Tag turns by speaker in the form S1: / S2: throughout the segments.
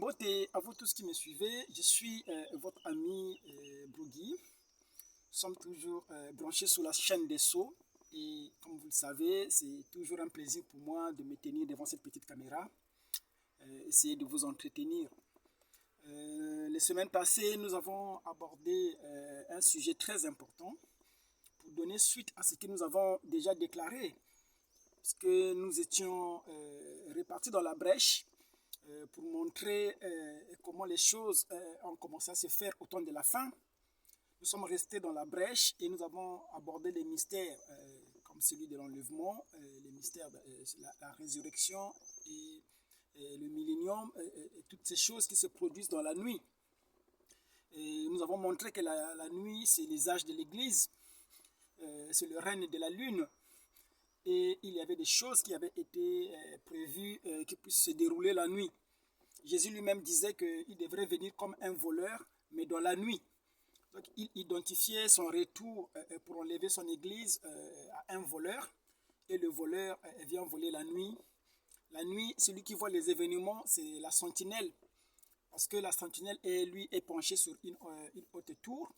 S1: Beauté à vous tous qui me suivez, je suis votre ami Brugui. Nous sommes toujours branchés sur la chaîne des Sceaux et comme vous le savez, c'est toujours un plaisir pour moi de me tenir devant cette petite caméra, essayer de vous entretenir. Les semaines passées, nous avons abordé un sujet très important pour donner suite à ce que nous avons déjà déclaré, parce que nous étions répartis dans la brèche pour montrer comment les choses ont commencé à se faire au temps de la fin. Nous sommes restés dans la brèche et nous avons abordé les mystères comme celui de l'enlèvement, les mystères de la résurrection et le millénium, et toutes ces choses qui se produisent dans la nuit. Et nous avons montré que la nuit, c'est les âges de l'Église, c'est le règne de la lune. Et il y avait des choses qui avaient été prévues qui puissent se dérouler la nuit. Jésus lui-même disait qu'il devrait venir comme un voleur, mais dans la nuit. Donc il identifiait son retour pour enlever son église à un voleur. Et le voleur vient voler la nuit. La nuit, celui qui voit les événements, c'est la sentinelle. Parce que la sentinelle, lui, est penchée sur une haute tour.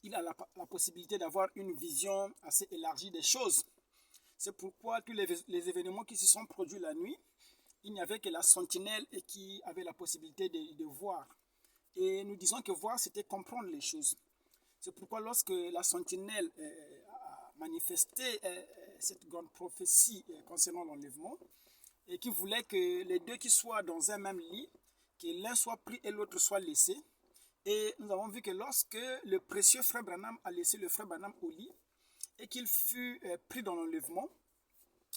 S1: Il a la possibilité d'avoir une vision assez élargie des choses. C'est pourquoi tous les événements qui se sont produits la nuit, il n'y avait que la sentinelle qui avait la possibilité de voir. Et nous disons que voir, c'était comprendre les choses. C'est pourquoi lorsque la sentinelle a manifesté cette grande prophétie concernant l'enlèvement, et qui voulait que les deux qui soient dans un même lit, que l'un soit pris et l'autre soit laissé. Et nous avons vu que lorsque le précieux frère Branham a laissé le frère Branham au lit, et qu'il fut pris dans l'enlèvement,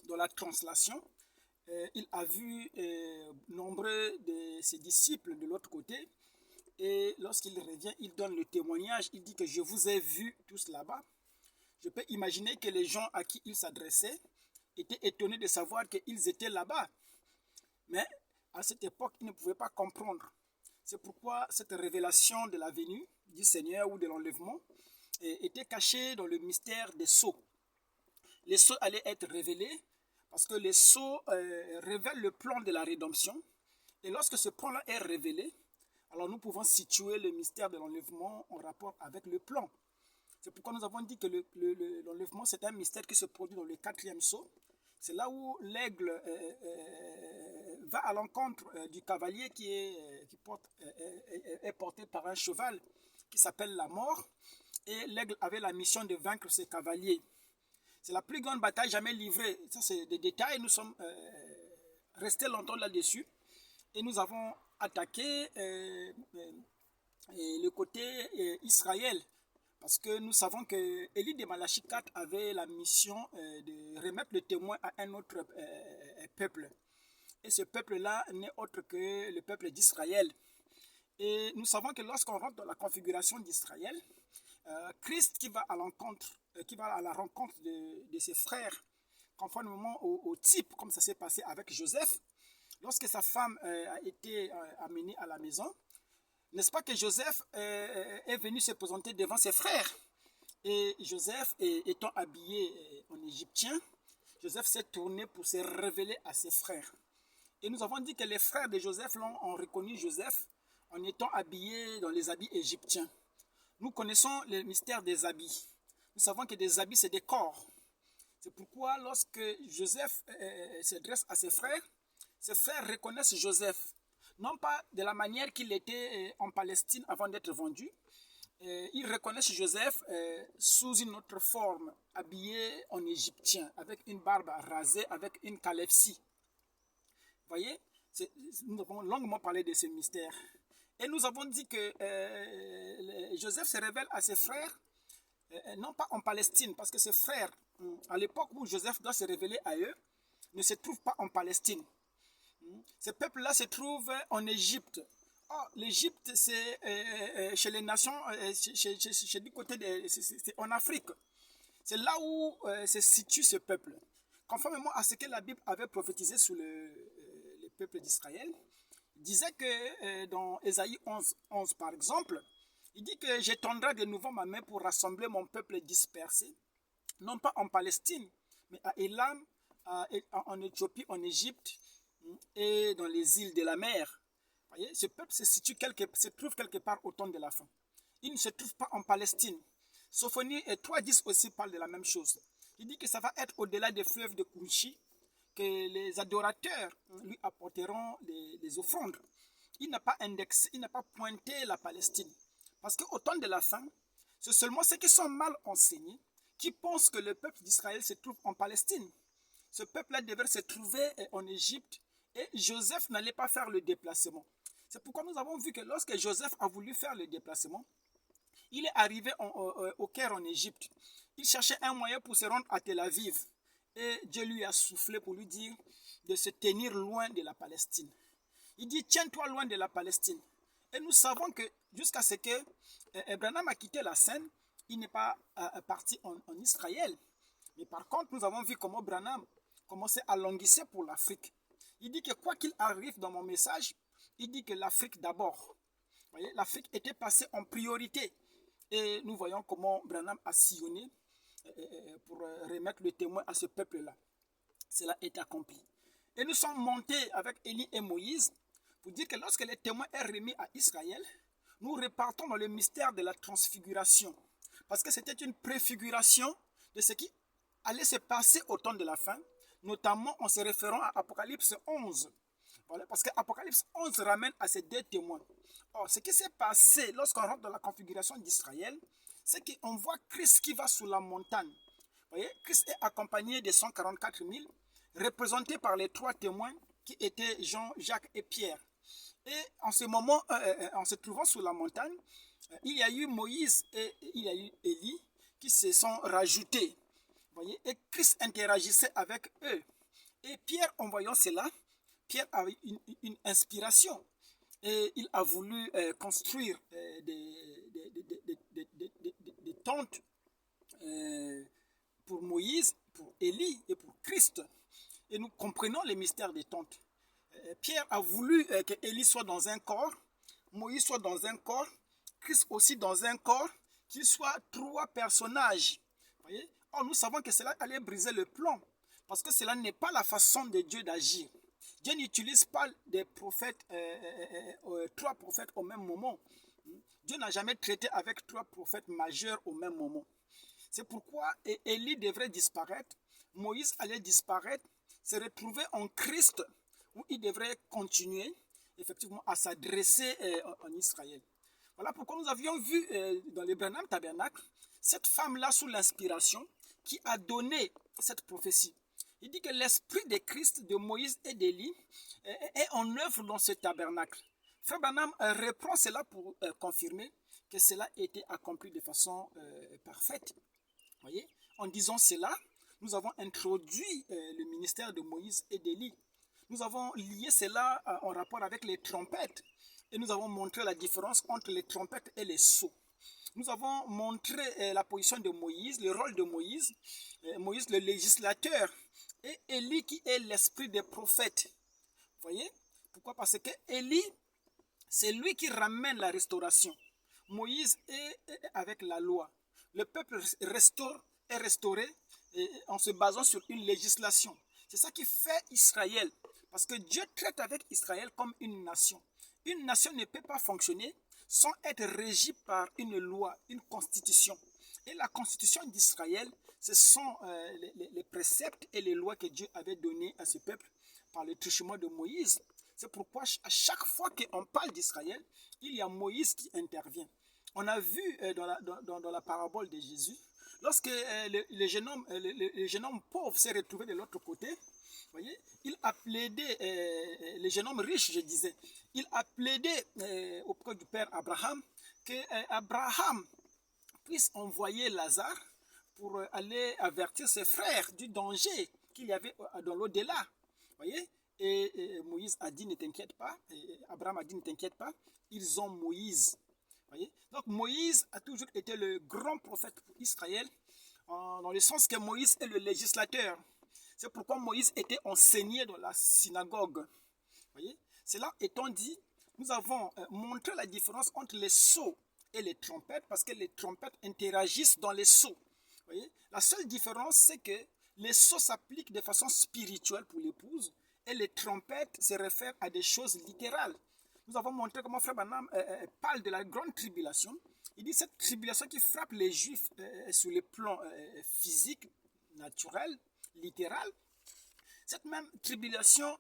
S1: dans la translation, il a vu nombreux de ses disciples de l'autre côté, et lorsqu'il revient, il donne le témoignage, il dit que je vous ai vus tous là-bas. Je peux imaginer que les gens à qui il s'adressait étaient étonnés de savoir qu'ils étaient là-bas. Mais à cette époque, ils ne pouvaient pas comprendre. C'est pourquoi cette révélation de la venue du Seigneur ou de l'enlèvement était cachée dans le mystère des sceaux. Les sceaux allaient être révélés parce que les sceaux révèlent le plan de la rédemption. Et lorsque ce plan-là est révélé, alors nous pouvons situer le mystère de l'enlèvement en rapport avec le plan. C'est pourquoi nous avons dit que l'enlèvement, c'est un mystère qui se produit dans le 4e sceau. C'est là où l'aigle va à l'encontre du cavalier qui est porté par un cheval qui s'appelle la mort. Et l'aigle avait la mission de vaincre ce cavalier. C'est la plus grande bataille jamais livrée. Ça, c'est des détails. Nous sommes restés longtemps là-dessus. Et nous avons attaqué le côté Israël. Parce que nous savons que Élie de Malachie 4 avait la mission de remettre le témoin à un autre peuple. Et ce peuple-là n'est autre que le peuple d'Israël. Et nous savons que lorsqu'on rentre dans la configuration d'Israël, Christ qui va à la rencontre de ses frères, conformément au type, comme ça s'est passé avec Joseph, lorsque sa femme a été amenée à la maison, n'est-ce pas que Joseph est venu se présenter devant ses frères? Et Joseph, étant habillé en égyptien, Joseph s'est tourné pour se révéler à ses frères. Et nous avons dit que les frères de Joseph ont reconnu Joseph en étant habillé dans les habits égyptiens. Nous connaissons le mystère des habits. Nous savons que des habits, c'est des corps. C'est pourquoi lorsque Joseph s'adresse à ses frères reconnaissent Joseph. Non pas de la manière qu'il était en Palestine avant d'être vendu. Ils reconnaissent Joseph sous une autre forme, habillé en égyptien, avec une barbe rasée, avec une calefsie. Vous voyez, nous avons longuement parlé de ce mystère. Et nous avons dit que Joseph se révèle à ses frères, non pas en Palestine, parce que ses frères, à l'époque où Joseph doit se révéler à eux, ne se trouvent pas en Palestine. Ce peuple-là se trouve en Égypte. Oh, l'Égypte, c'est chez les nations, c'est du côté c'est en Afrique. C'est là où se situe ce peuple. Conformément à ce que la Bible avait prophétisé sur le peuple d'Israël, il disait que dans Ésaïe 11, par exemple, il dit que j'étendrai de nouveau ma main pour rassembler mon peuple dispersé, non pas en Palestine, mais à Élam, en Éthiopie, en Égypte, et dans les îles de la mer. Voyez, ce peuple se trouve quelque part au temps de la fin. Il ne se trouve pas en Palestine. Sophonie 3.10 aussi parle de la même chose. Il dit que ça va être au-delà des fleuves de Kouchi que les adorateurs lui apporteront les offrandes. Il n'a pas indexé, il n'a pas pointé la Palestine. Parce qu'au temps de la fin, c'est seulement ceux qui sont mal enseignés qui pensent que le peuple d'Israël se trouve en Palestine. Ce peuple-là devrait se trouver en Égypte et Joseph n'allait pas faire le déplacement. C'est pourquoi nous avons vu que lorsque Joseph a voulu faire le déplacement, il est arrivé au Caire en Égypte. Il cherchait un moyen pour se rendre à Tel Aviv. Et Dieu lui a soufflé pour lui dire de se tenir loin de la Palestine. Il dit, tiens-toi loin de la Palestine. Et nous savons que jusqu'à ce que Branham a quitté la scène, il n'est pas parti en Israël. Mais par contre, nous avons vu comment Branham commençait à languisser pour l'Afrique. Il dit que quoi qu'il arrive dans mon message, il dit que l'Afrique d'abord. L'Afrique était passée en priorité. Et nous voyons comment Branham a sillonné pour remettre le témoin à ce peuple-là. Cela est accompli. Et nous sommes montés avec Élie et Moïse pour dire que lorsque le témoin est remis à Israël, nous repartons dans le mystère de la transfiguration. Parce que c'était une préfiguration de ce qui allait se passer au temps de la fin, notamment en se référant à Apocalypse 11. Voilà, parce que Apocalypse 11 ramène à ces deux témoins. Or, ce qui s'est passé lorsqu'on rentre dans la configuration d'Israël, c'est qu'on voit Christ qui va sous la montagne. Vous voyez, Christ est accompagné de 144 000, représentés par les trois témoins qui étaient Jean, Jacques et Pierre. Et en ce moment, en se trouvant sous la montagne, il y a eu Moïse et il y a eu Élie qui se sont rajoutés. Vous voyez, et Christ interagissait avec eux. Et Pierre, en voyant cela, Pierre a eu une inspiration. Et il a voulu construire des tentes pour Moïse, pour Élie et pour Christ. Et nous comprenons les mystères des tentes. Pierre a voulu que Élie soit dans un corps, Moïse soit dans un corps, Christ aussi dans un corps, qu'ils soient trois personnages. Voyez? Or, nous savons que cela allait briser le plan, parce que cela n'est pas la façon de Dieu d'agir. Dieu n'utilise pas des prophètes, trois prophètes au même moment. Dieu n'a jamais traité avec trois prophètes majeurs au même moment. C'est pourquoi Élie devrait disparaître, Moïse allait disparaître, se retrouver en Christ, où il devrait continuer effectivement à s'adresser en Israël. Voilà pourquoi nous avions vu dans le Branham Tabernacle cette femme-là sous l'inspiration qui a donné cette prophétie. Il dit que l'esprit de Christ, de Moïse et d'Élie est en œuvre dans ce tabernacle. Frère Branham reprend cela pour confirmer que cela a été accompli de façon parfaite. Voyez, en disant cela, nous avons introduit le ministère de Moïse et d'Élie. Nous avons lié cela en rapport avec les trompettes et nous avons montré la différence entre les trompettes et les sceaux. Nous avons montré la position de Moïse, le rôle de Moïse, Moïse le législateur, et Élie qui est l'esprit des prophètes. Vous voyez? Pourquoi? Parce que Élie, c'est lui qui ramène la restauration. Moïse est avec la loi. Le peuple est restauré en se basant sur une législation. C'est ça qui fait Israël. Parce que Dieu traite avec Israël comme une nation. Une nation ne peut pas fonctionner sans être régie par une loi, une constitution. Et la constitution d'Israël, ce sont les préceptes et les lois que Dieu avait données à ce peuple par le truchement de Moïse. C'est pourquoi à chaque fois qu'on parle d'Israël, il y a Moïse qui intervient. On a vu dans la parabole de Jésus, lorsque le jeune homme pauvre s'est retrouvé de l'autre côté, voyez, il a plaidé, le jeune homme riche, je disais, il a plaidé auprès du père Abraham que Abraham puisse envoyer Lazare pour aller avertir ses frères du danger qu'il y avait dans l'au-delà. Voyez, et Moïse a dit ne t'inquiète pas, et Abraham a dit ne t'inquiète pas, ils ont Moïse. Voyez? Donc Moïse a toujours été le grand prophète pour Israël, dans le sens que Moïse est le législateur. C'est pourquoi Moïse était enseigné dans la synagogue. Voyez? Cela étant dit, nous avons montré la différence entre les sceaux et les trompettes, parce que les trompettes interagissent dans les sceaux. Voyez? La seule différence, c'est que les sceaux s'appliquent de façon spirituelle pour l'épouse, et les trompettes se réfèrent à des choses littérales. nous avons montré comment Frère Branham parle de la grande tribulation. Il dit cette tribulation qui frappe les Juifs sur le plan physique, naturel, littéral. Cette même tribulation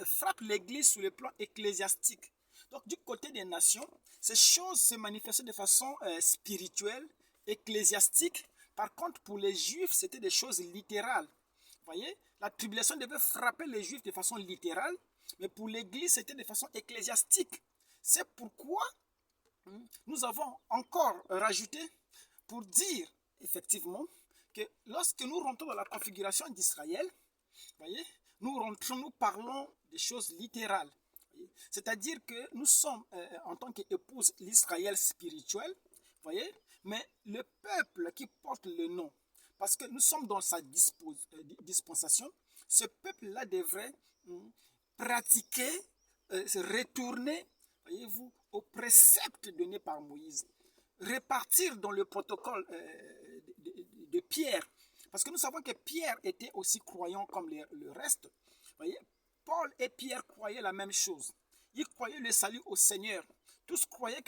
S1: frappe l'Église sur le plan ecclésiastique. Donc du côté des nations, ces choses se manifestaient de façon spirituelle, ecclésiastique. Par contre, pour les Juifs, c'était des choses littérales. Vous voyez, la tribulation devait frapper les Juifs de façon littérale, mais pour l'Église, c'était de façon ecclésiastique. C'est pourquoi nous avons encore rajouté pour dire, effectivement, que lorsque nous rentrons dans la configuration d'Israël, voyez, nous parlons des choses littérales. C'est-à-dire que nous sommes, en tant qu'épouse, l'Israël spirituel, voyez, mais le peuple qui porte le nom, parce que nous sommes dans sa dispensation, ce peuple-là devrait pratiquer, se retourner, voyez-vous, aux préceptes donnés par Moïse, répartir dans le protocole de Pierre, parce que nous savons que Pierre était aussi croyant comme le reste. Voyez, Paul et Pierre croyaient la même chose. Ils croyaient le salut au Seigneur. Tous croyaient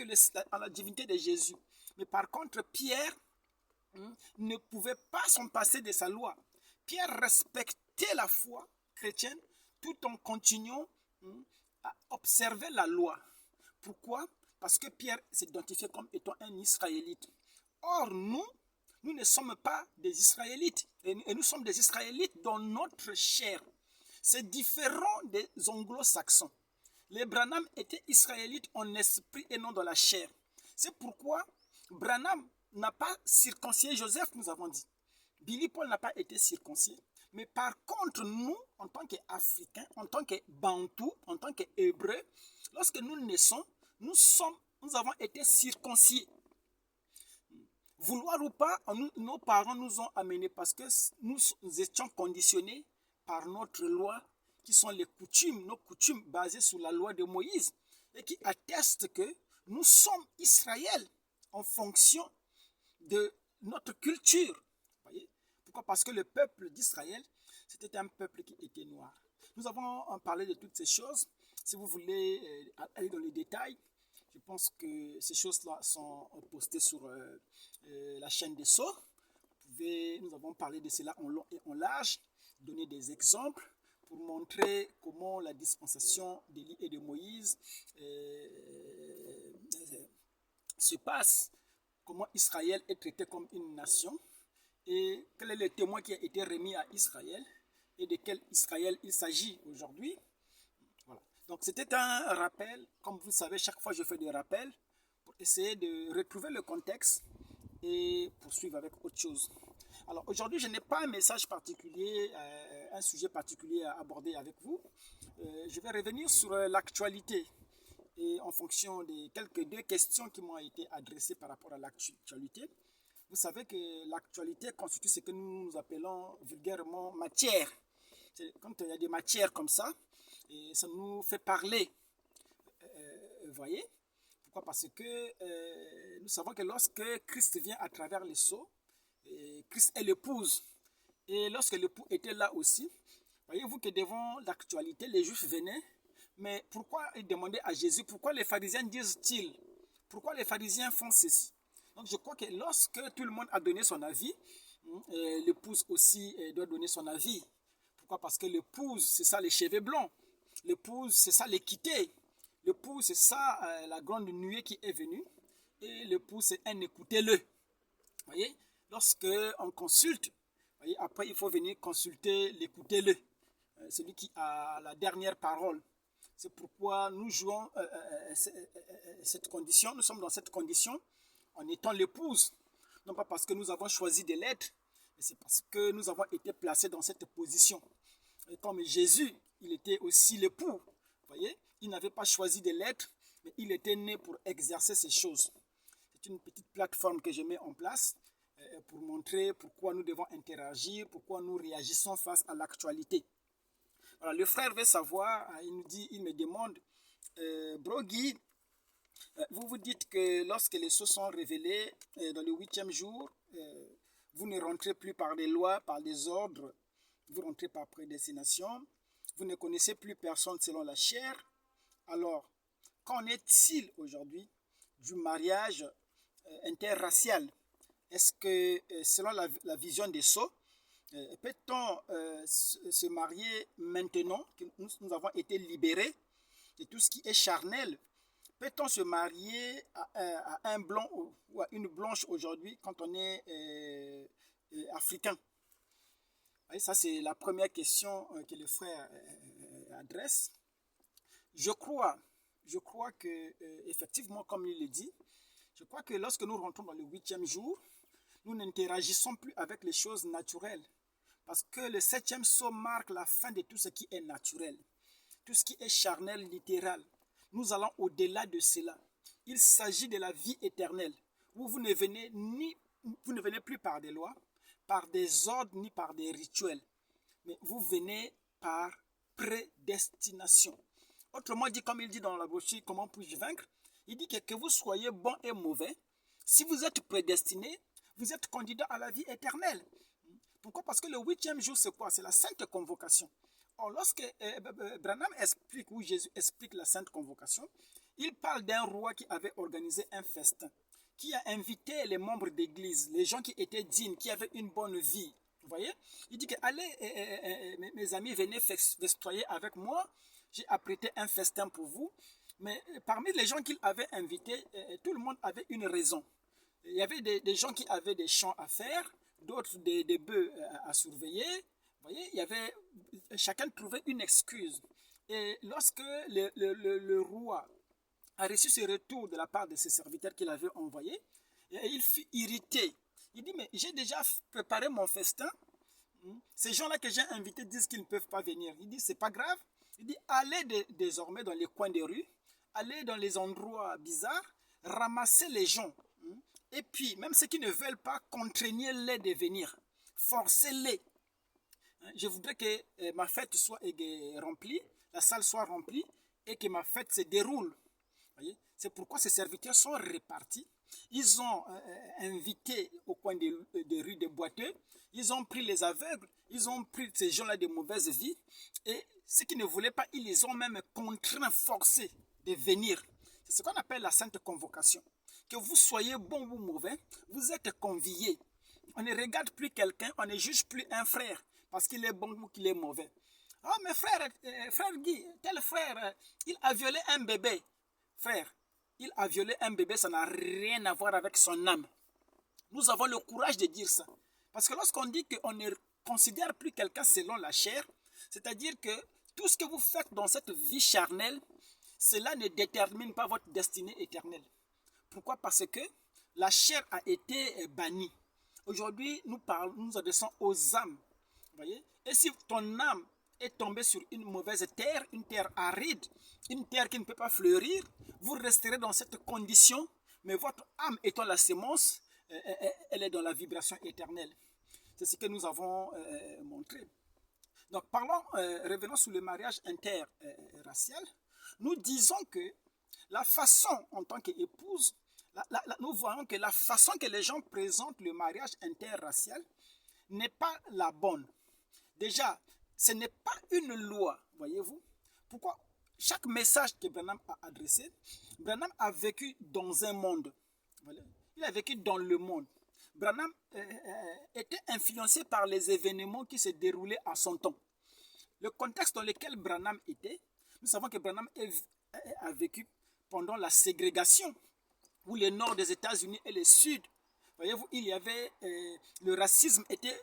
S1: en la divinité de Jésus. Mais par contre, Pierre ne pouvait pas s'en passer de sa loi. Pierre respectait la foi chrétienne tout en continuant à observer la loi. Pourquoi? Parce que Pierre s'identifiait comme étant un Israélite. Or, nous ne sommes pas des Israélites. Et nous sommes des Israélites dans notre chair. C'est différent des anglo-saxons. Les Branham étaient israélites en esprit et non dans la chair. C'est pourquoi Branham n'a pas circoncisé Joseph, nous avons dit. Billy Paul n'a pas été circoncis. Mais par contre, nous, en tant qu'Africains, en tant que Bantous, en tant qu'Hébreux, lorsque nous naissons, nous avons été circoncis. Vouloir ou pas, nos parents nous ont amenés parce que nous étions conditionnés par notre loi, qui sont les coutumes, nos coutumes basées sur la loi de Moïse, et qui attestent que nous sommes Israël en fonction de notre culture. Voyez? Pourquoi? Parce que le peuple d'Israël, c'était un peuple qui était noir. Nous avons parlé de toutes ces choses. Si vous voulez aller dans les détails, je pense que ces choses-là sont postées sur la chaîne des Sceaux. Nous avons parlé de cela en long et en large, donner des exemples pour montrer comment la dispensation d'Élie et de Moïse se passe, comment Israël est traité comme une nation et quel est le témoin qui a été remis à Israël et de quel Israël il s'agit aujourd'hui. Voilà. Donc c'était un rappel, comme vous savez, chaque fois je fais des rappels pour essayer de retrouver le contexte et poursuivre avec autre chose. Alors aujourd'hui, je n'ai pas un message particulier, un sujet particulier à aborder avec vous. Je vais revenir sur l'actualité et en fonction des quelques deux questions qui m'ont été adressées par rapport à l'actualité. Vous savez que l'actualité constitue ce que nous appelons vulgairement matière. Quand il y a des matières comme ça, et ça nous fait parler. Vous voyez? Pourquoi? Parce que nous savons que lorsque Christ vient à travers les sceaux, Christ est l'épouse. Et lorsque l'époux était là aussi, voyez-vous que devant l'actualité, les Juifs venaient. Mais pourquoi ils demandaient à Jésus? Pourquoi les pharisiens disent-ils? Pourquoi les pharisiens font ceci? Donc je crois que lorsque tout le monde a donné son avis, l'épouse aussi doit donner son avis. Pourquoi? Parce que l'épouse, c'est ça les cheveux blancs. L'épouse, c'est ça l'équité. L'épouse, c'est ça la grande nuée qui est venue. Et l'épouse, c'est un écoutez-le. Voyez? Lorsque on consulte, voyez, après il faut venir consulter l'écoutez-le. Celui qui a la dernière parole. C'est pourquoi nous jouons cette condition. Nous sommes dans cette condition en étant l'épouse. Non pas parce que nous avons choisi de l'être, mais c'est parce que nous avons été placés dans cette position. Et comme Jésus, il était aussi l'époux. Voyez, il n'avait pas choisi de l'être, mais il était né pour exercer ces choses. C'est une petite plateforme que je mets en place pour montrer pourquoi nous devons interagir, pourquoi nous réagissons face à l'actualité. Voilà, le frère veut savoir, il me demande, Brogui, vous vous dites que lorsque les sceaux sont révélés dans le 8e jour, vous ne rentrez plus par des lois, par des ordres, vous rentrez par prédestination, vous ne connaissez plus personne selon la chair, Alors, qu'en est-il aujourd'hui du mariage interracial? Est-ce que, selon la vision des Sceaux, peut-on se marier maintenant que nous avons été libérés de tout ce qui est charnel? Peut-on se marier à un blanc ou à une blanche aujourd'hui quand on est africain? Et ça, c'est la première question que le frère adresse. Je crois que, effectivement, comme il le dit, je crois que lorsque nous rentrons dans le 8e jour, nous n'interagissons plus avec les choses naturelles. Parce que le 7e sceau marque la fin de tout ce qui est naturel. Tout ce qui est charnel, littéral. Nous allons au-delà de cela. Il s'agit de la vie éternelle, où vous ne venez plus par des lois, par des ordres, ni par des rituels. Mais vous venez par prédestination. Autrement dit, comme il dit dans la brochure, comment puis-je vaincre? Il dit que vous soyez bon et mauvais, si vous êtes prédestiné, vous êtes candidat à la vie éternelle. Pourquoi? Parce que le 8e jour, c'est quoi? C'est la sainte convocation. Or, lorsque Branham explique, ou Jésus explique la sainte convocation, il parle d'un roi qui avait organisé un festin, qui a invité les membres d'église, les gens qui étaient dignes, qui avaient une bonne vie. Vous voyez? Il dit que allez, mes amis, venez festoyer avec moi. J'ai apprêté un festin pour vous. Mais parmi les gens qu'il avait invités, tout le monde avait une raison. Il y avait des gens qui avaient des champs à faire, d'autres des bœufs à surveiller. Vous voyez, chacun trouvait une excuse. Et lorsque le roi a reçu ce retour de la part de ses serviteurs qu'il avait envoyés, il fut irrité. Il dit, mais j'ai déjà préparé mon festin. Ces gens-là que j'ai invités disent qu'ils ne peuvent pas venir. Il dit, c'est pas grave. Il dit, allez désormais dans les coins des rues, allez dans les endroits bizarres, ramassez les gens. Et puis, même ceux qui ne veulent pas, contraignez-les de venir. Forcez-les. Je voudrais que ma fête soit remplie, la salle soit remplie et que ma fête se déroule. C'est pourquoi ces serviteurs sont répartis. Ils ont invité au coin des rues des boiteux. Ils ont pris les aveugles. Ils ont pris ces gens-là de mauvaise vie. Et ceux qui ne voulaient pas, ils les ont même contraints, forcés de venir. C'est ce qu'on appelle la sainte convocation. Que vous soyez bon ou mauvais, vous êtes conviés. On ne regarde plus quelqu'un, on ne juge plus un frère parce qu'il est bon ou qu'il est mauvais. Oh, mais frère Guy, tel frère, il a violé un bébé. Frère, il a violé un bébé, ça n'a rien à voir avec son âme. Nous avons le courage de dire ça. Parce que lorsqu'on dit qu'on ne considère plus quelqu'un selon la chair, c'est-à-dire que tout ce que vous faites dans cette vie charnelle, cela ne détermine pas votre destinée éternelle. Pourquoi? Parce que la chair a été bannie. Aujourd'hui, nous adressons aux âmes. Voyez? Et si ton âme est tombée sur une mauvaise terre, une terre aride, une terre qui ne peut pas fleurir, vous resterez dans cette condition, mais votre âme étant la sémence, elle est dans la vibration éternelle. C'est ce que nous avons montré. Donc, revenons sur le mariage interracial. Nous disons que la façon, en tant qu'épouse, nous voyons que la façon que les gens présentent le mariage interracial n'est pas la bonne. Déjà, ce n'est pas une loi, voyez-vous. Pourquoi? Chaque message que Branham a adressé, Branham a vécu dans un monde. Voilà. Il a vécu dans le monde. Branham était influencé par les événements qui se déroulaient à son temps. Le contexte dans lequel Branham était, nous savons que Branham a vécu pendant la ségrégation, où le nord des États-Unis et le sud, voyez-vous, il y avait, le racisme était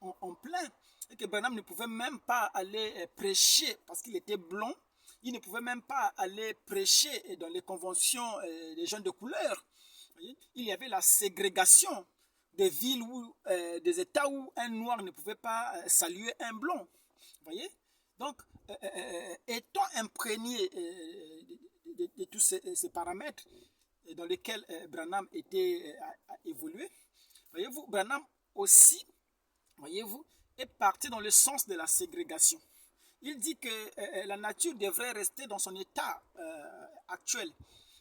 S1: en plein, et que Branham ne pouvait même pas aller prêcher parce qu'il était blond. Il ne pouvait même pas aller prêcher dans les conventions des gens de couleur. Voyez? Il y avait la ségrégation des villes, des États où un noir ne pouvait pas saluer un blond. Voyez? Donc, étant imprégné de tous ces paramètres dans lesquels Branham a évolué, voyez-vous, Branham aussi, voyez-vous, est parti dans le sens de la ségrégation. Il dit que la nature devrait rester dans son état actuel.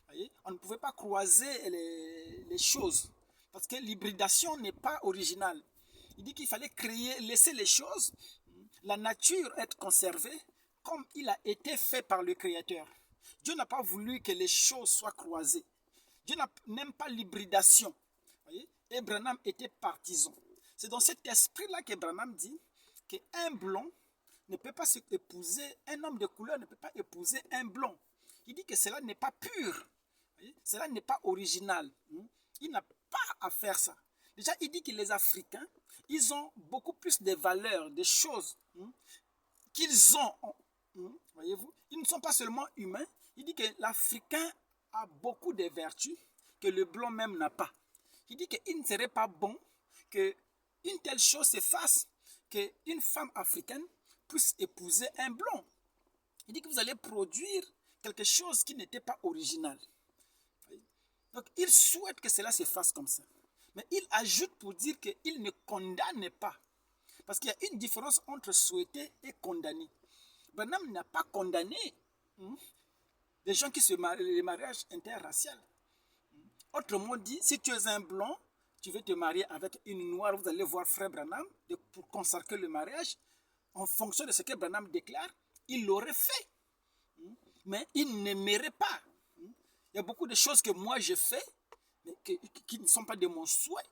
S1: Voyez? On ne pouvait pas croiser les choses parce que l'hybridation n'est pas originale. Il dit qu'il fallait laisser les choses, la nature être conservée comme il a été fait par le Créateur. Dieu n'a pas voulu que les choses soient croisées. Dieu n'aime pas l'hybridation. Et Branham était partisan. C'est dans cet esprit-là que Branham dit qu'un blanc ne peut pas épouser, un homme de couleur ne peut pas épouser un blanc. Il dit que cela n'est pas pur. Cela n'est pas original. Il n'a pas à faire ça. Déjà, il dit que les Africains, ils ont beaucoup plus de valeurs, de choses qu'ils ont. Voyez-vous, ils ne sont pas seulement humains. Il dit que l'Africain a beaucoup de vertus que le blanc même n'a pas. Il dit qu'il ne serait pas bon qu'une telle chose se fasse, qu'une femme africaine puisse épouser un blanc. Il dit que vous allez produire quelque chose qui n'était pas original. Donc, il souhaite que cela se fasse comme ça. Mais il ajoute pour dire qu'il ne condamne pas. Parce qu'il y a une différence entre souhaiter et condamner. Branham n'a pas condamné les gens qui se marient, les mariages interraciaux. Autrement dit, si tu es un blanc, tu veux te marier avec une noire, vous allez voir frère Branham pour consacrer le mariage. En fonction de ce que Branham déclare, il l'aurait fait. Mais il n'aimerait pas. Il y a beaucoup de choses que moi je fais, mais qui ne sont pas de mon souhait.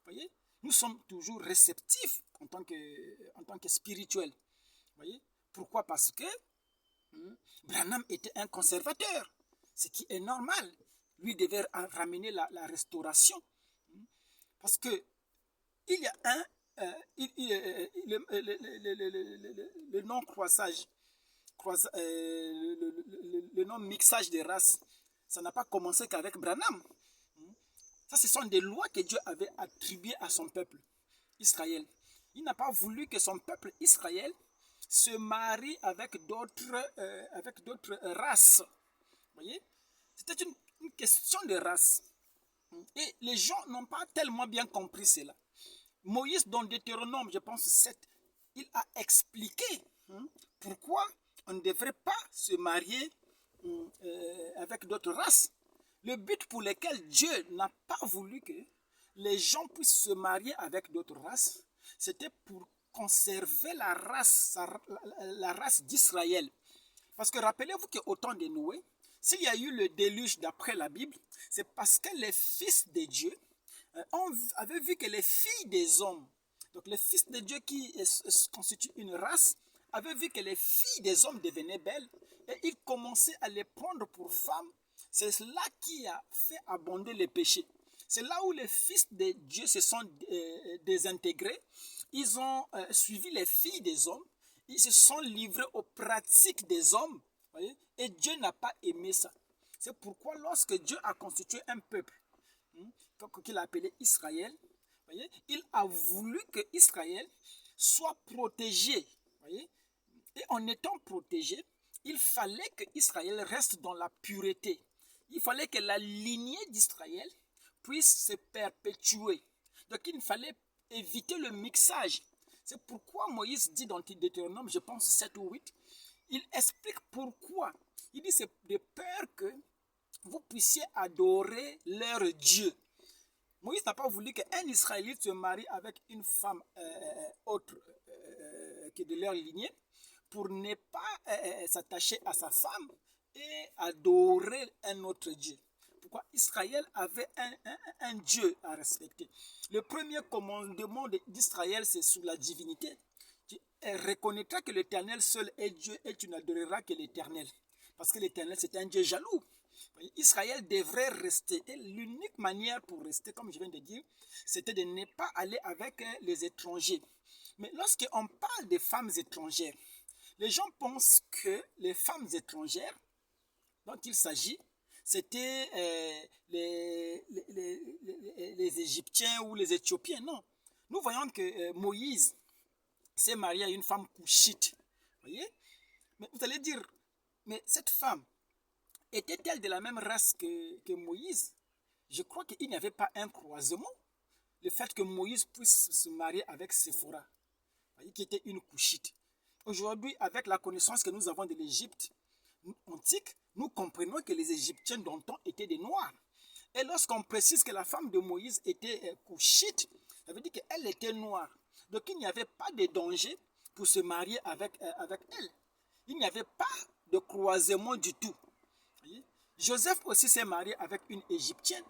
S1: Voyez? Nous sommes toujours réceptifs en tant que spirituels. Voyez? Pourquoi? Parce que Branham était un conservateur, ce qui est normal. Lui devait ramener la restauration. Parce que il y a le non-croisage, le non-mixage des races, ça n'a pas commencé qu'avec Branham. Ça, ce sont des lois que Dieu avait attribuées à son peuple, Israël. Il n'a pas voulu que son peuple, Israël, se marie avec d'autres races. Vous voyez? C'était une question de race. Et les gens n'ont pas tellement bien compris cela. Moïse, dans Deutéronome, je pense 7, il a expliqué pourquoi on ne devrait pas se marier avec d'autres races. Le but pour lequel Dieu n'a pas voulu que les gens puissent se marier avec d'autres races, c'était pour conserver la race d'Israël. Parce que rappelez-vous qu'au temps de Noé, s'il y a eu le déluge d'après la Bible, c'est parce que les fils de Dieu avaient vu que les filles des hommes, donc les fils de Dieu qui constituent une race, avaient vu que les filles des hommes devenaient belles et ils commençaient à les prendre pour femmes. C'est cela qui a fait abonder les péchés. C'est là où les fils de Dieu se sont désintégrés. Ils ont suivi les filles des hommes. Ils se sont livrés aux pratiques des hommes. Voyez? Et Dieu n'a pas aimé ça. C'est pourquoi lorsque Dieu a constitué un peuple, qu'il a appelé Israël, voyez, il a voulu que Israël soit protégé. Voyez? Et en étant protégé, il fallait que Israël reste dans la pureté. Il fallait que la lignée d'Israël puisse se perpétuer. Donc il fallait éviter le mixage. C'est pourquoi Moïse dit dans Deutéronome, je pense 7 ou 8, il explique pourquoi. Il dit c'est de peur que vous puissiez adorer leur Dieu. Moïse n'a pas voulu qu'un Israélite se marie avec une femme autre que de leur lignée pour ne pas s'attacher à sa femme et adorer un autre Dieu. Pourquoi? Israël avait un Dieu à respecter. Le premier commandement d'Israël, c'est sur la divinité. Tu reconnaîtras que l'Éternel seul est Dieu et tu n'adoreras que l'Éternel. Parce que l'Éternel, c'est un Dieu jaloux. Israël devrait rester. Et l'unique manière pour rester, comme je viens de dire, c'était de ne pas aller avec les étrangers. Mais lorsqu'on parle des femmes étrangères, les gens pensent que les femmes étrangères dont il s'agit, c'était les Égyptiens ou les Éthiopiens. Non. Nous voyons que Moïse s'est marié à une femme couchite. Voyez? Mais vous allez dire, mais cette femme, était-elle de la même race que Moïse? Je crois qu'il n'y avait pas un croisement. Le fait que Moïse puisse se marier avec Séphora, qui était une couchite. Aujourd'hui, avec la connaissance que nous avons de l'Égypte antique, nous comprenons que les Égyptiens d'antan étaient des Noirs. Et lorsqu'on précise que la femme de Moïse était couchite, ça veut dire qu'elle était noire. Donc il n'y avait pas de danger pour se marier avec elle. Il n'y avait pas de croisement du tout. Joseph aussi s'est marié avec une Égyptienne.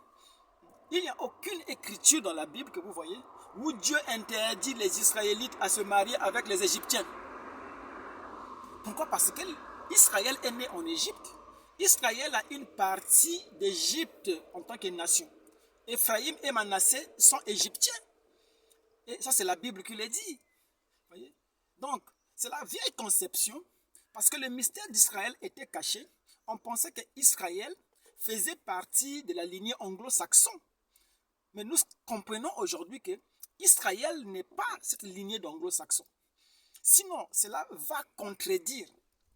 S1: Il n'y a aucune écriture dans la Bible que vous voyez où Dieu interdit les Israélites à se marier avec les Égyptiens. Pourquoi? Parce que Israël est né en Égypte. Israël a une partie d'Égypte en tant que nation. Éphraïm et Manassé sont égyptiens. Et ça, c'est la Bible qui le dit. Voyez? Donc, c'est la vieille conception, parce que le mystère d'Israël était caché. On pensait qu'Israël faisait partie de la lignée anglo-saxon. Mais nous comprenons aujourd'hui que Israël n'est pas cette lignée d'anglo-saxon. Sinon, cela va contredire.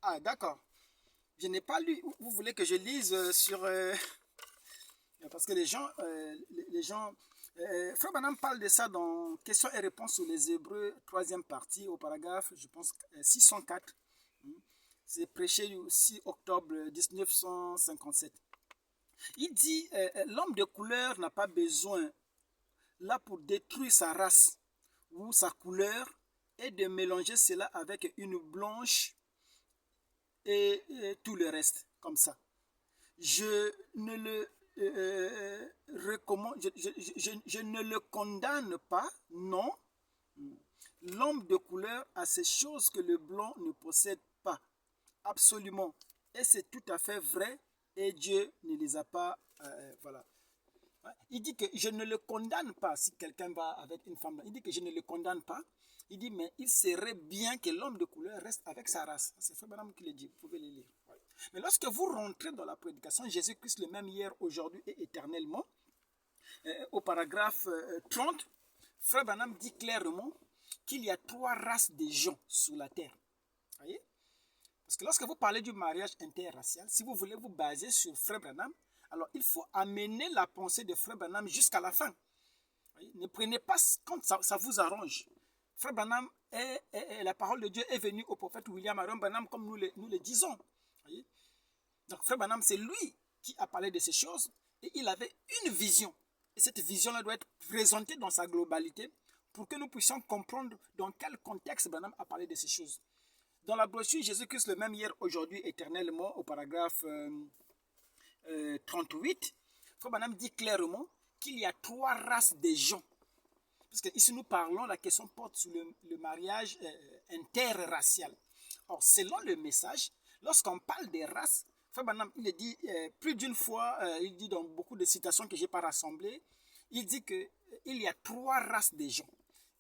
S1: Ah, d'accord. Je n'ai pas lu. Vous voulez que je lise sur... parce que les gens... Frère Branham parle de ça dans Questions et réponses sur les Hébreux, 3e partie, au paragraphe, je pense, 604. C'est prêché le 6 octobre 1957. Il dit, l'homme de couleur n'a pas besoin, là pour détruire sa race ou sa couleur, et de mélanger cela avec une blanche et tout le reste, comme ça. Je ne le recommande, je ne le condamne pas, non. L'homme de couleur a ces choses que le blanc ne possède pas, absolument. Et c'est tout à fait vrai, et Dieu ne les a pas, voilà. Il dit que je ne le condamne pas si quelqu'un va avec une femme. Il dit que je ne le condamne pas. Il dit, mais il serait bien que l'homme de couleur reste avec sa race. C'est Frère Branham qui le dit, vous pouvez le lire. Mais lorsque vous rentrez dans la prédication, Jésus-Christ le même hier, aujourd'hui et éternellement, au paragraphe 30, Frère Branham dit clairement qu'il y a 3 races de gens sur la terre. Voyez? Parce que lorsque vous parlez du mariage interracial, si vous voulez vous baser sur Frère Branham, alors il faut amener la pensée de Frère Branham jusqu'à la fin. Voyez? Ne prenez pas quand ça vous arrange. Frère Branham, la parole de Dieu est venue au prophète William Aaron Branham comme nous le disons. Voyez? Donc Frère Branham, c'est lui qui a parlé de ces choses et il avait une vision. Et cette vision-là doit être présentée dans sa globalité pour que nous puissions comprendre dans quel contexte Branham a parlé de ces choses. Dans la brochure Jésus-Christ le même hier, aujourd'hui, éternellement, au paragraphe 38, Frère Branham dit clairement qu'il y a 3 races de gens. Parce que ici nous parlons, la question porte sur le mariage interracial. Or, selon le message, lorsqu'on parle des races, Frère Branham, il dit plus d'une fois, il dit dans beaucoup de citations que je n'ai pas rassemblées, il dit qu'il y a 3 races de gens.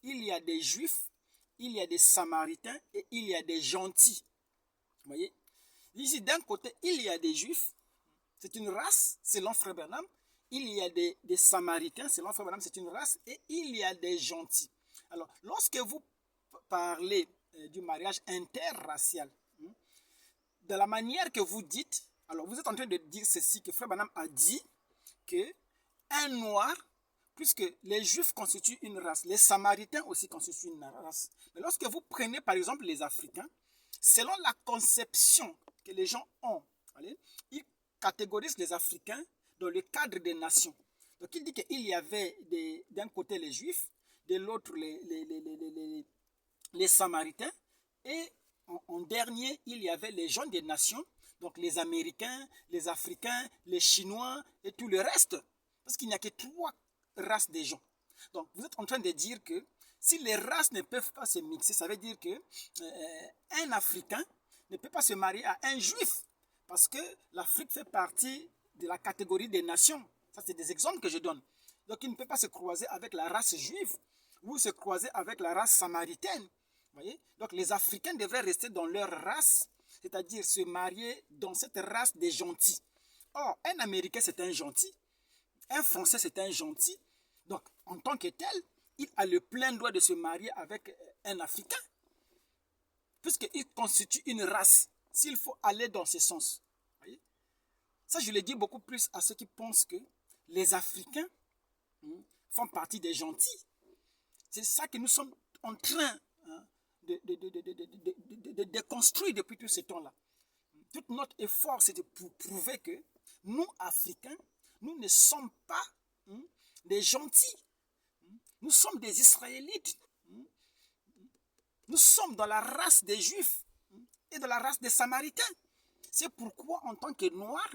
S1: Il y a des juifs, il y a des samaritains et il y a des gentils. Vous voyez? Ici, d'un côté, il y a des juifs, c'est une race, selon Frère Branham. Il y a des samaritains, selon Frère Branham, c'est une race, et il y a des gentils. Alors, lorsque vous parlez du mariage interracial, de la manière que vous dites, alors vous êtes en train de dire ceci, que Frère Branham a dit que un noir, puisque les juifs constituent une race, les samaritains aussi constituent une race. Mais lorsque vous prenez par exemple les Africains, selon la conception que les gens ont, allez, ils catégorisent les Africains dans le cadre des nations. Donc il dit qu'il y avait d'un côté les Juifs, de l'autre les Samaritains, et en dernier, il y avait les gens des nations, donc les Américains, les Africains, les Chinois et tout le reste. Parce qu'il n'y a que 3 races de gens. Donc vous êtes en train de dire que si les races ne peuvent pas se mixer, ça veut dire que un Africain ne peut pas se marier à un Juif. Parce que l'Afrique fait partie de la catégorie des nations. Ça, c'est des exemples que je donne. Donc, il ne peut pas se croiser avec la race juive ou se croiser avec la race samaritaine. Vous voyez? Donc, les Africains devraient rester dans leur race, c'est-à-dire se marier dans cette race des gentils. Or, un Américain, c'est un gentil. Un Français, c'est un gentil. Donc, en tant que tel, il a le plein droit de se marier avec un Africain, puisqu'il constitue une race, s'il faut aller dans ce sens. Voyez? Ça, je le dis beaucoup plus à ceux qui pensent que les Africains font partie des gentils. C'est ça que nous sommes en train de déconstruire depuis tout ce temps-là. Tout notre effort, c'est de prouver que nous, Africains, nous ne sommes pas des gentils. Nous sommes des Israélites. Nous sommes dans la race des Juifs et de la race des Samaritains. C'est pourquoi, en tant que Noirs,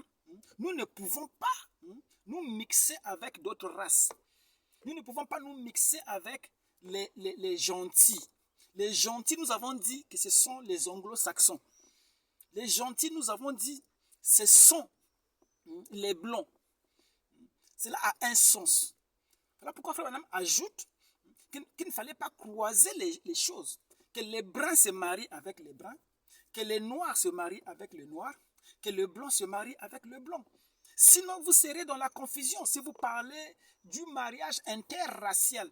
S1: nous ne pouvons pas nous mixer avec d'autres races. Nous ne pouvons pas nous mixer avec les gentils. Les gentils, nous avons dit que ce sont les anglo-saxons. Les gentils, nous avons dit, ce sont les blancs. Cela a un sens. Voilà pourquoi Frère Branham ajoute qu'il ne fallait pas croiser les choses. Que les bruns se marient avec les bruns, que les noirs se marient avec les noirs, que le blanc se marie avec le blanc. Sinon, vous serez dans la confusion si vous parlez du mariage interracial.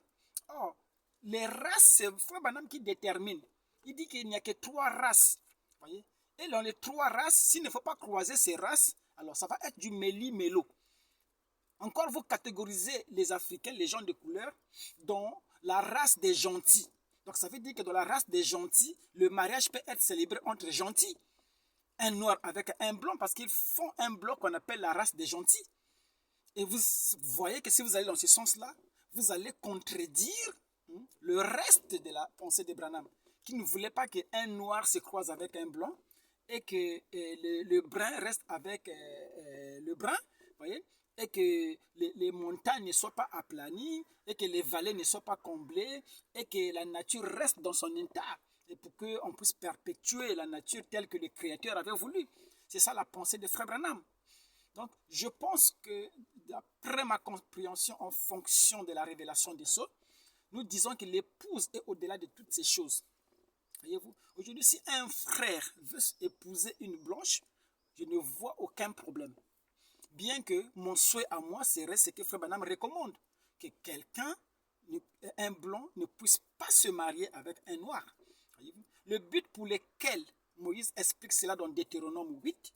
S1: Or, les races, c'est Frère Branham qui détermine. Il dit qu'il n'y a que 3 races. Voyez? Et dans les 3 races, s'il ne faut pas croiser ces races, alors ça va être du méli-mélo. Encore, vous catégorisez les Africains, les gens de couleur, dans la race des gentils. Donc ça veut dire que dans la race des gentils, le mariage peut être célébré entre gentils. Un noir avec un blanc, parce qu'ils font un bloc qu'on appelle la race des gentils. Et vous voyez que si vous allez dans ce sens-là, vous allez contredire le reste de la pensée de Branham, qui ne voulait pas qu'un noir se croise avec un blanc et que le brun reste avec le brun, voyez, et que les montagnes ne soient pas aplanies, et que les vallées ne soient pas comblées, et que la nature reste dans son état, et pour qu'on puisse perpétuer la nature telle que le Créateur avait voulu. C'est ça la pensée de Frère Branham. Donc, je pense que, d'après ma compréhension en fonction de la révélation des sceaux, nous disons que l'épouse est au-delà de toutes ces choses. Voyez-vous, aujourd'hui, si un frère veut épouser une blanche, je ne vois aucun problème. Bien que mon souhait à moi serait ce que Frère Branham recommande, que quelqu'un, un blanc, ne puisse pas se marier avec un noir. Voyez-vous, le but pour lequel Moïse explique cela dans Deutéronome 8,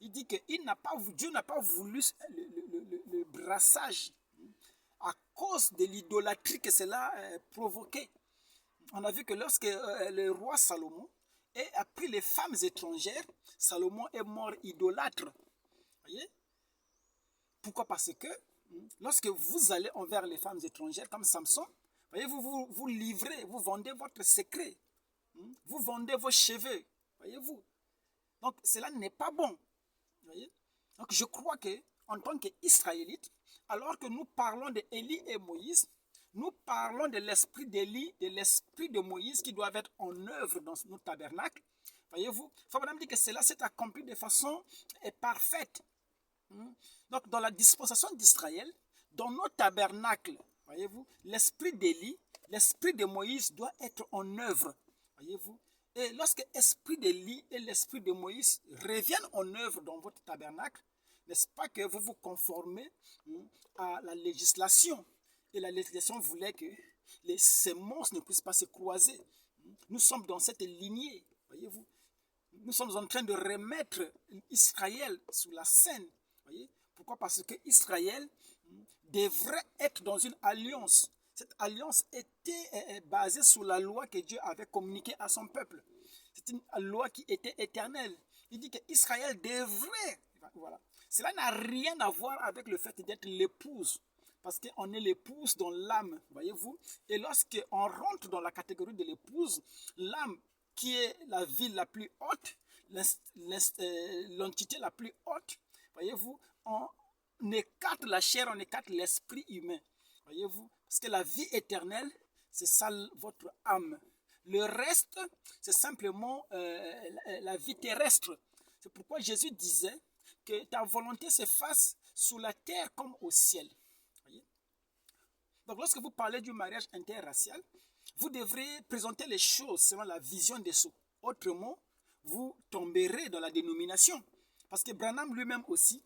S1: il dit que Dieu n'a pas voulu le brassage à cause de l'idolâtrie que cela provoquait. On a vu que lorsque le roi Salomon a pris les femmes étrangères, Salomon est mort idolâtre. Voyez? Pourquoi? Parce que lorsque vous allez envers les femmes étrangères comme Samson, voyez-vous, vous livrez, vous vendez votre secret. Vous vendez vos cheveux. Voyez-vous? Donc cela n'est pas bon. Voyez? Donc je crois que en tant qu'Israélites, alors que nous parlons d'Élie et Moïse, nous parlons de l'esprit d'Élie, de l'esprit de Moïse qui doivent être en œuvre dans nos tabernacles. Voyez-vous, Frère Branham dit que cela s'est accompli de façon parfaite. Donc, dans la dispensation d'Israël, dans nos tabernacles, voyez-vous, l'esprit d'Élie, l'esprit de Moïse doit être en œuvre. Voyez-vous, et lorsque l'esprit d'Élie et l'esprit de Moïse reviennent en œuvre dans votre tabernacle, n'est-ce pas que vous vous conformez à la législation? Et la législation voulait que les semences ne puissent pas se croiser. Nous sommes dans cette lignée, voyez-vous. Nous sommes en train de remettre Israël sous la scène. Voyez? Pourquoi? Parce que Israël devrait être dans une alliance. Cette alliance était basée sur la loi que Dieu avait communiquée à son peuple. C'est une loi qui était éternelle. Il dit qu'Israël devrait... Voilà. Cela n'a rien à voir avec le fait d'être l'épouse. Parce qu'on est l'épouse dans l'âme, voyez-vous. Et lorsqu'on rentre dans la catégorie de l'épouse, l'âme qui est la ville la plus haute, l'entité la plus haute, voyez-vous, on écarte la chair, on écarte l'esprit humain. Voyez-vous, parce que la vie éternelle, c'est ça votre âme. Le reste, c'est simplement la vie terrestre. C'est pourquoi Jésus disait que ta volonté se fasse sur la terre comme au ciel. Voyez? Donc lorsque vous parlez du mariage interracial, vous devrez présenter les choses selon la vision des sceaux. Autrement, vous tomberez dans la dénomination. Parce que Branham lui-même aussi,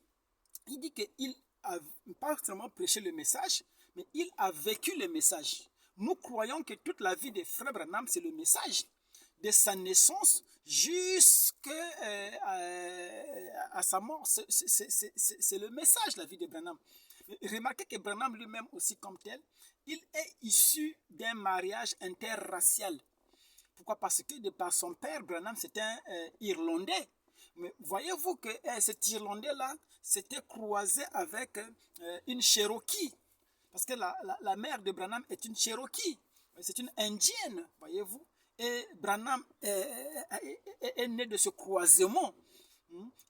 S1: il dit qu'il a pas seulement prêché le message, mais il a vécu le message. Nous croyons que toute la vie de Frère Branham, c'est le message. De sa naissance jusqu'à sa mort, c'est le message, la vie de Branham. Remarquez que Branham lui-même aussi comme tel, il est issu d'un mariage interracial. Pourquoi? Parce que de par son père, Branham, c'était un Irlandais. Mais voyez-vous que cet Irlandais-là s'était croisé avec une Cherokee. Parce que la mère de Branham est une Cherokee. C'est une Indienne, voyez-vous. Et Branham est né de ce croisement.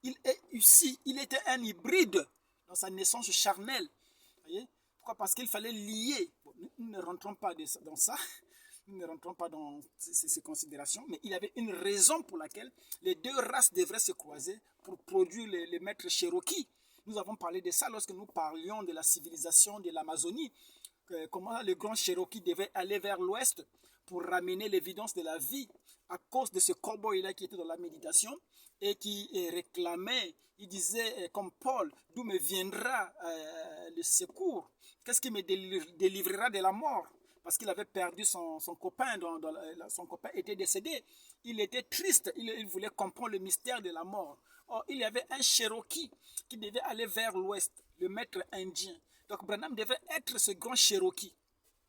S1: Il est ici, il était un hybride dans sa naissance charnelle. Voyez? Pourquoi? Parce qu'il fallait lier. Bon, nous ne rentrons pas dans ça. Nous ne rentrons pas dans ces considérations, mais il y avait une raison pour laquelle les deux races devraient se croiser pour produire les maîtres Cherokee. Nous avons parlé de ça lorsque nous parlions de la civilisation de l'Amazonie, comment les grands Cherokee devaient aller vers l'ouest pour ramener l'évidence de la vie à cause de ce cowboy-là qui était dans la méditation et qui réclamait, il disait comme Paul, d'où me viendra le secours? Qu'est-ce qui me délivrera de la mort? Parce qu'il avait perdu son copain, son copain était décédé. Il était triste, il voulait comprendre le mystère de la mort. Or, il y avait un Cherokee qui devait aller vers l'ouest, le maître indien. Donc Branham devait être ce grand Cherokee.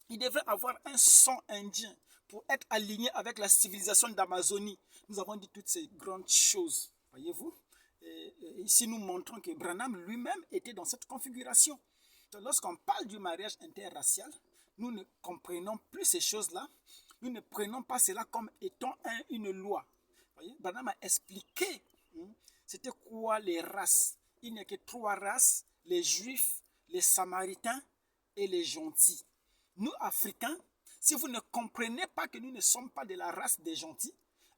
S1: Il devait avoir un sang indien pour être aligné avec la civilisation d'Amazonie. Nous avons dit toutes ces grandes choses, voyez-vous. Et ici, nous montrons que Branham lui-même était dans cette configuration. Lorsqu'on parle du mariage interracial, nous ne comprenons plus ces choses-là. Nous ne prenons pas cela comme étant une loi. Voyez, Branham a expliqué c'était quoi les races. Il n'y a que 3 races, les juifs, les samaritains et les gentils. Nous, Africains, si vous ne comprenez pas que nous ne sommes pas de la race des gentils,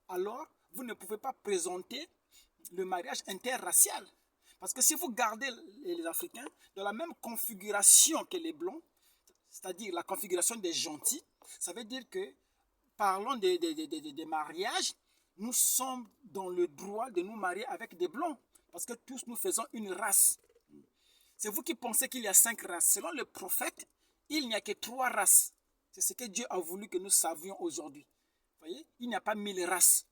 S1: alors vous ne pouvez pas présenter le mariage interracial. Parce que si vous gardez les Africains dans la même configuration que les Blancs, c'est-à-dire la configuration des gentils, ça veut dire que, parlons des mariages, nous sommes dans le droit de nous marier avec des Blancs, parce que tous nous faisons une race. C'est vous qui pensez qu'il y a 5 races. Selon le prophète, il n'y a que 3 races. C'est ce que Dieu a voulu que nous savions aujourd'hui. Voyez, il n'y a pas 1000 races.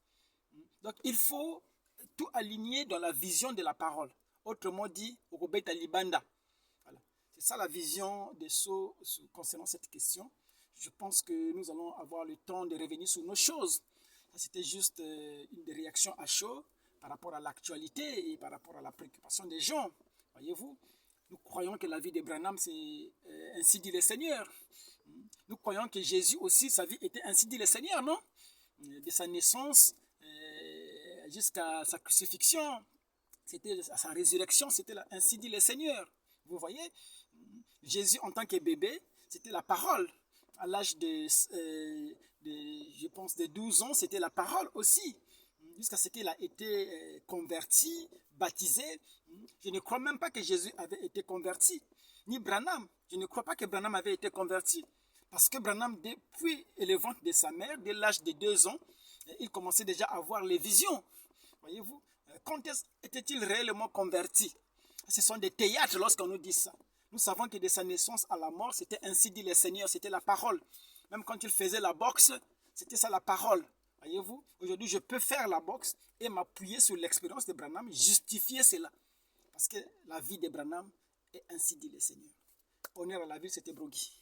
S1: Donc il faut tout aligner dans la vision de la parole. Autrement dit, Robeta Libanda. Voilà. C'est ça la vision des Sceaux concernant cette question. Je pense que nous allons avoir le temps de revenir sur nos choses. C'était juste une réaction à chaud par rapport à l'actualité et par rapport à la préoccupation des gens. Voyez-vous, nous croyons que la vie de Branham, c'est ainsi dit le Seigneur. Nous croyons que Jésus aussi, sa vie était ainsi dit le Seigneur, non? De sa naissance jusqu'à sa crucifixion, c'était à sa résurrection, c'était ainsi dit le Seigneur. Vous voyez, Jésus en tant que bébé, c'était la parole. À l'âge je pense, de 12 ans, c'était la parole aussi. Jusqu'à ce qu'il a été converti, baptisé. Je ne crois même pas que Jésus avait été converti. Ni Branham. Je ne crois pas que Branham avait été converti. Parce que Branham, depuis le ventre de sa mère, dès l'âge de 2 ans, il commençait déjà à voir les visions. Voyez-vous, quand était-il réellement converti? Ce sont des théâtres lorsqu'on nous dit ça. Nous savons que de sa naissance à la mort, c'était ainsi dit le Seigneur, c'était la parole. Même quand il faisait la boxe, c'était ça la parole. Voyez-vous, aujourd'hui je peux faire la boxe et m'appuyer sur l'expérience de Branham, justifier cela. Parce que la vie de Branham est ainsi dit le Seigneur. Honneur à la ville, c'était Brogui.